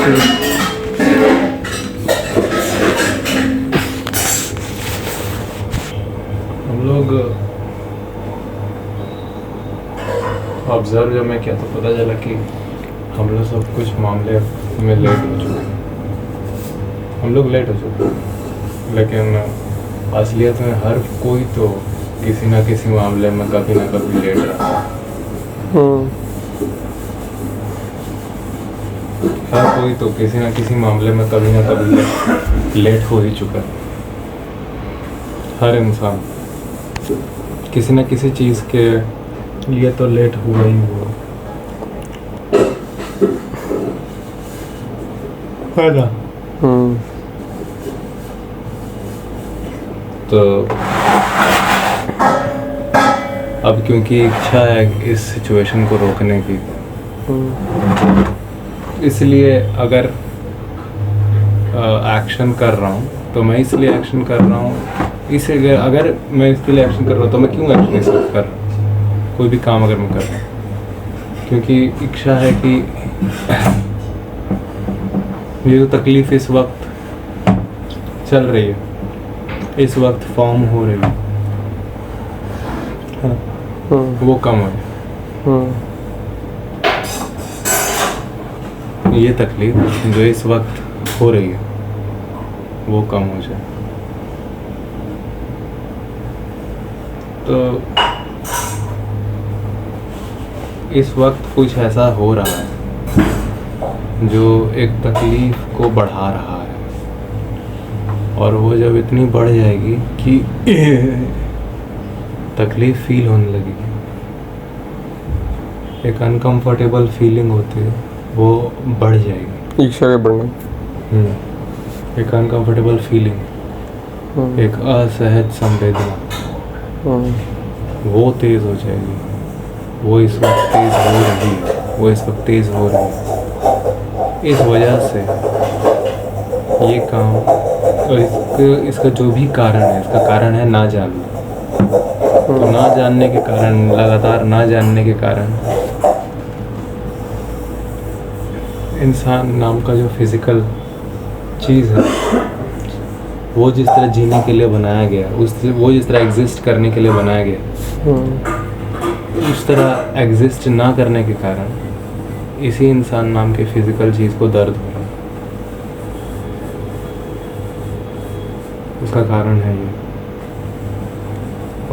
हम लोग ऑब्जर्व जब मैं किया तो पता चला कि हम लोग सब कुछ मामले में लेट हो चुके हैं। हम लोग लेट हो चुके हैं, लेकिन असलियत में हर कोई तो किसी ना किसी मामले में कभी ना कभी लेट रहा है। हर कोई तो किसी ना किसी मामले में कभी ना कभी लेट हो ही चुका है। हर इंसान किसी ना किसी चीज़ के लिए तो लेट हुआ ही हुआ है ना। तो अब क्योंकि इच्छा है इस सिचुएशन को रोकने की, इसलिए अगर एक्शन कर रहा हूँ तो मैं इसलिए एक्शन कर रहा हूँ। इसलिए अगर मैं इसके लिए एक्शन कर रहा हूँ तो मैं क्यों एक्शन इस वक्त कर रहा हूँ? कोई भी काम अगर मैं कर रहा हूँ क्योंकि इच्छा है कि ये जो तकलीफ़ इस वक्त चल रही है, इस वक्त फॉर्म हो रही है, वो कम है। ये तकलीफ जो इस वक्त हो रही है वो कम हो जाए। तो इस वक्त कुछ ऐसा हो रहा है जो एक तकलीफ को बढ़ा रहा है, और वो जब इतनी बढ़ जाएगी कि तकलीफ फील होने लगेगी, एक अनकंफर्टेबल फीलिंग होती है वो बढ़ जाएगी। इच्छा के बढ़ना, एक अनकंफर्टेबल फीलिंग, एक असहज संवेदना वो तेज़ हो जाएगी। वो इस वक्त तेज़ हो रही है, वो इस वक्त तेज़ हो रही है। इस वजह से ये काम और इसका जो भी कारण है, इसका कारण है ना जानना। तो ना जानने के कारण, लगातार ना जानने के कारण इंसान नाम का जो फिज़िकल चीज़ है वो जिस तरह जीने के लिए बनाया गया, वो जिस तरह एग्जिस्ट करने के लिए बनाया गया, उस तरह एग्जिस्ट ना करने के कारण इसी इंसान नाम के फिज़िकल चीज़ को दर्द हो रहा है। उसका कारण है ये।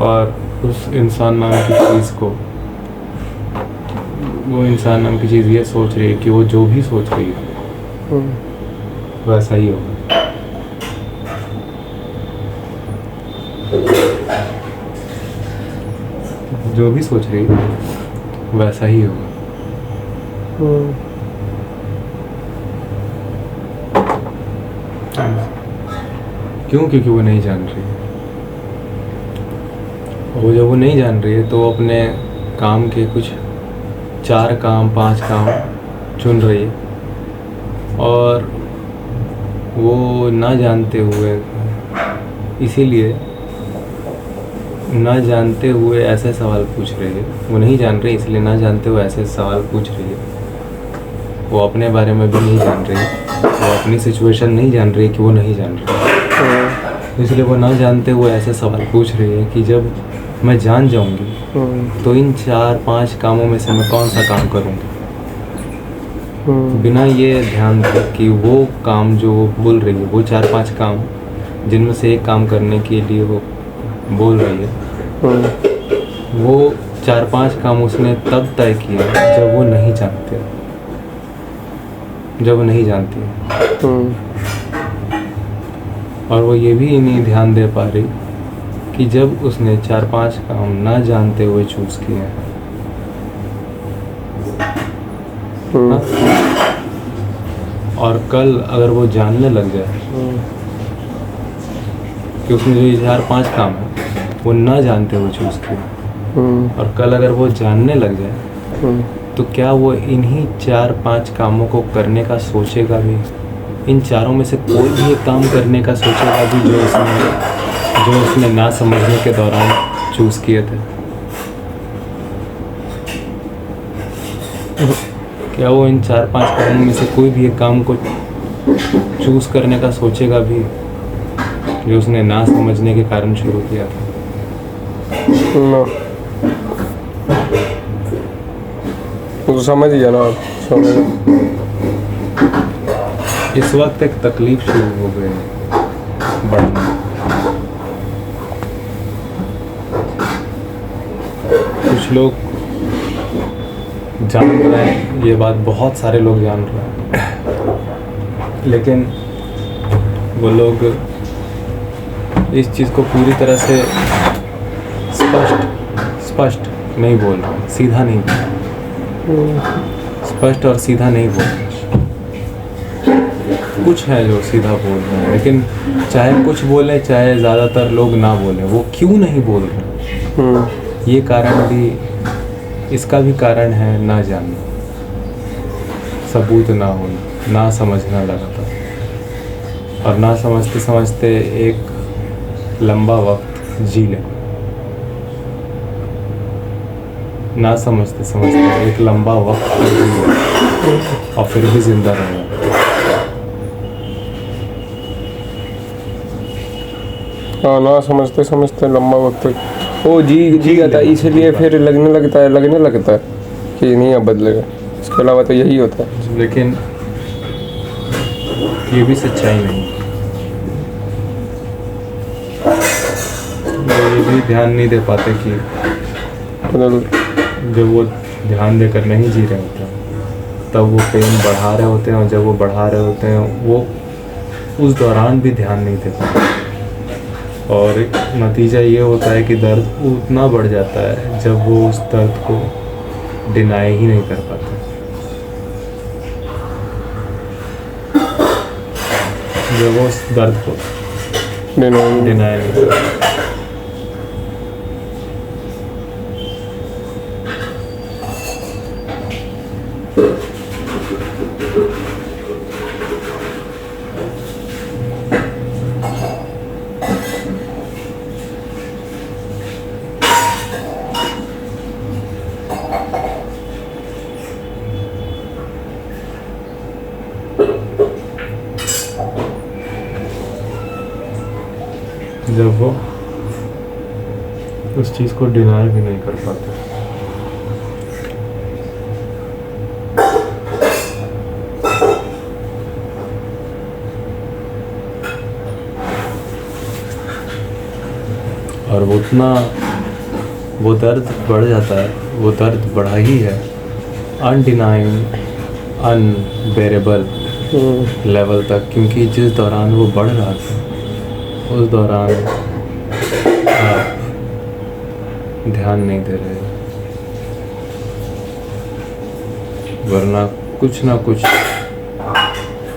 और उस इंसान नाम की चीज़ को, वो इंसान नाम की चीज़ ये सोच रही है कि वो जो भी सोच रही है वैसा ही होगा। जो भी सोच रही है वैसा ही होगा। क्यों? क्योंकि वो नहीं जान रही है। और जब वो नहीं जान रही है तो वो अपने काम के कुछ 4 काम 5 काम चुन रही है, और वो ना जानते हुए, इसीलिए ना जानते हुए ऐसे सवाल पूछ रही है। वो नहीं जान रही इसलिए ना जानते हुए ऐसे सवाल पूछ रही है। वो अपने बारे में भी नहीं जान रही, वो अपनी सिचुएशन नहीं जान रही कि वो नहीं जान रही, इसलिए वो ना जानते हुए ऐसे सवाल पूछ रही है कि जब मैं जान जाऊंगी तो इन 4-5 कामों में से मैं कौन सा काम करूंगी, बिना ये ध्यान दे कि वो काम जो वो बोल रही है, वो 4-5 काम जिनमें से एक काम करने के लिए वो बोल रही है, वो 4-5 काम उसने तब तय किया जब वो नहीं जानते, जब वो नहीं जानती है। और वो ये भी नहीं ध्यान दे पा रही कि जब उसने 4-5 काम ना जानते हुए चूज किए हैं, और कल अगर वो जानने लग जाए कि उसने जो ये 4-5 काम है वो ना जानते हुए चूज किए, और कल अगर वो जानने लग जाए तो क्या वो इन्हीं 4-5 कामों को करने का सोचेगा भी? इन चारों में से कोई भी एक काम करने का सोचेगा भी जो उसने ना समझने के दौरान चूज किए थे? क्या वो इन 4-5 कामों में से कोई भी एक काम को चूज़ करने का सोचेगा भी, जो उसने ना समझने के कारण शुरू किया था? ना, तो समझ गया ना आप, समझ। इस वक्त एक तकलीफ शुरू हो गई बढ़ना। कुछ लोग जान रहे हैं, ये बात बहुत सारे लोग जान रहे हैं, लेकिन वो लोग इस चीज़ को पूरी तरह से स्पष्ट नहीं बोल रहे, सीधा नहीं बोल रहे, स्पष्ट और सीधा नहीं बोल रहे। कुछ है जो सीधा बोल रहे हैं, लेकिन चाहे कुछ बोले, चाहे ज़्यादातर लोग ना बोले, वो क्यों नहीं बोल रहे? ये कारण भी, इसका भी कारण है ना जानना, सबूत ना होना, ना समझना लगातार, और ना समझते समझते एक लंबा वक्त जी लें, ना समझते समझते एक लंबा वक्त जी लें और फिर भी जिंदा रहना। हाँ, ना समझते समझते लंबा वक्त वो जी जाता है, इसलिए फिर लगने लगता है कि नहीं अब बदलेगा। इसके अलावा तो यही होता है। लेकिन ये भी सच्चाई नहीं, ये भी ध्यान नहीं दे पाते कि जब वो ध्यान देकर नहीं जी रहे होते तब वो पेन बढ़ा रहे होते हैं, और जब वो बढ़ा रहे होते हैं वो उस दौरान भी ध्यान नहीं दे पाते, और नतीजा ये होता है कि दर्द उतना बढ़ जाता है जब वो उस दर्द को डिनाई ही नहीं कर पाते। जब वो उस दर्द को डिनाई नहीं कर पाते। जब वो उस चीज़ को डिनाई भी नहीं कर पाते। और वो उतना वो दर्द बढ़ जाता है, वो दर्द बढ़ा ही है अनडिनाइंग, अनबेरेबल लेवल तक, क्योंकि जिस दौरान वो बढ़ रहा था उस दौरान आप ध्यान नहीं दे रहे, वरना कुछ ना कुछ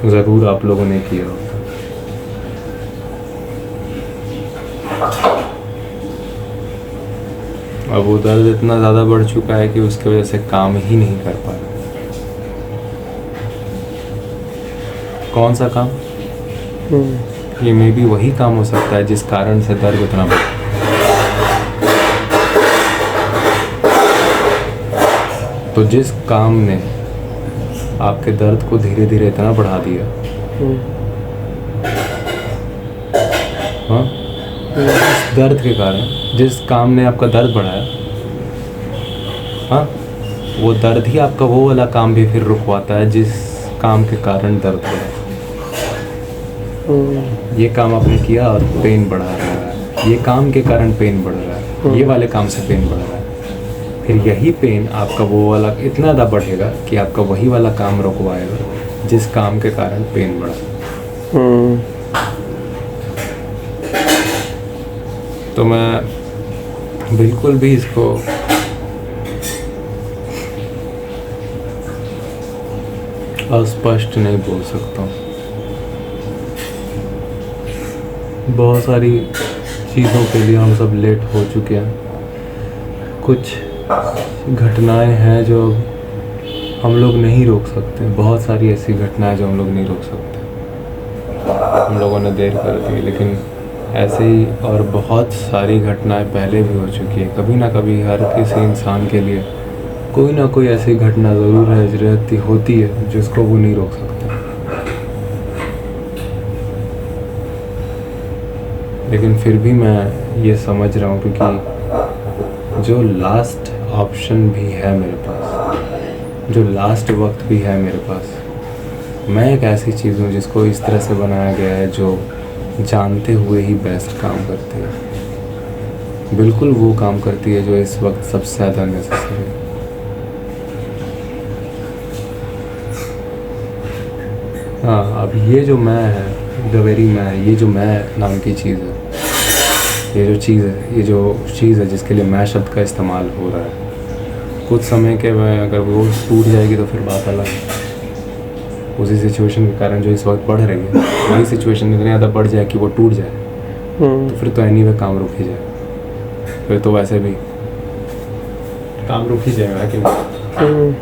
ज़रूर आप लोगों ने किया होता। अब वो दर्द इतना ज़्यादा बढ़ चुका है कि उसकी वजह से काम ही नहीं कर पा रहा। कौन सा काम? ये मे भी वही काम हो सकता है जिस कारण से दर्द इतना बढ़ा। तो जिस काम ने आपके दर्द को धीरे धीरे इतना बढ़ा दिया, हाँ, इस दर्द के कारण जिस काम ने आपका दर्द बढ़ाया, हाँ, वो दर्द ही आपका वो वाला काम भी फिर रुकवाता है जिस काम के कारण दर्द बढ़ा। ये काम आपने किया और पेन बढ़ा रहा है, ये काम के कारण पेन बढ़ रहा है, ये वाले काम से पेन बढ़ रहा है, फिर यही पेन आपका वो वाला इतना ज़्यादा बढ़ेगा कि आपका वही वाला काम रुकवाएगा जिस काम के कारण पेन बढ़ा। तो मैं बिल्कुल भी इसको अस्पष्ट नहीं बोल सकता हूँ। बहुत सारी चीज़ों के लिए हम सब लेट हो चुके हैं। कुछ घटनाएं हैं जो हम लोग नहीं रोक सकते, बहुत सारी ऐसी घटनाएं जो हम लोग नहीं रोक सकते। हम लोगों ने देर कर दी, लेकिन ऐसे ही और बहुत सारी घटनाएं पहले भी हो चुकी है। कभी ना कभी हर किसी इंसान के लिए कोई ना कोई ऐसी घटना ज़रूर है रहती होती है जिसको वो नहीं रोक सकता। लेकिन फिर भी मैं ये समझ रहा हूँ क्योंकि जो लास्ट ऑप्शन भी है मेरे पास, जो लास्ट वक्त भी है मेरे पास, मैं एक ऐसी चीज़ हूँ जिसको इस तरह से बनाया गया है जो जानते हुए ही बेस्ट काम करती है। बिल्कुल वो काम करती है जो इस वक्त सबसे ज़्यादा नेसेसरी है। हाँ, अब ये जो मैं है, द वेरी मैं, ये जो मैं नाम की चीज़ है, ये जो चीज़ है जिसके लिए मैं शब्द का इस्तेमाल हो रहा है, कुछ समय के बाद अगर वो टूट जाएगी तो फिर बात अलग है। उसी सिचुएशन के कारण जो इस वक्त बढ़ रही है, वही सिचुएशन इतनी ज़्यादा बढ़ जाए कि वो टूट जाए, तो फिर तो एनीवे काम रुक ही जाए। फिर तो वैसे भी काम रुक ही जाएगा कि नहीं।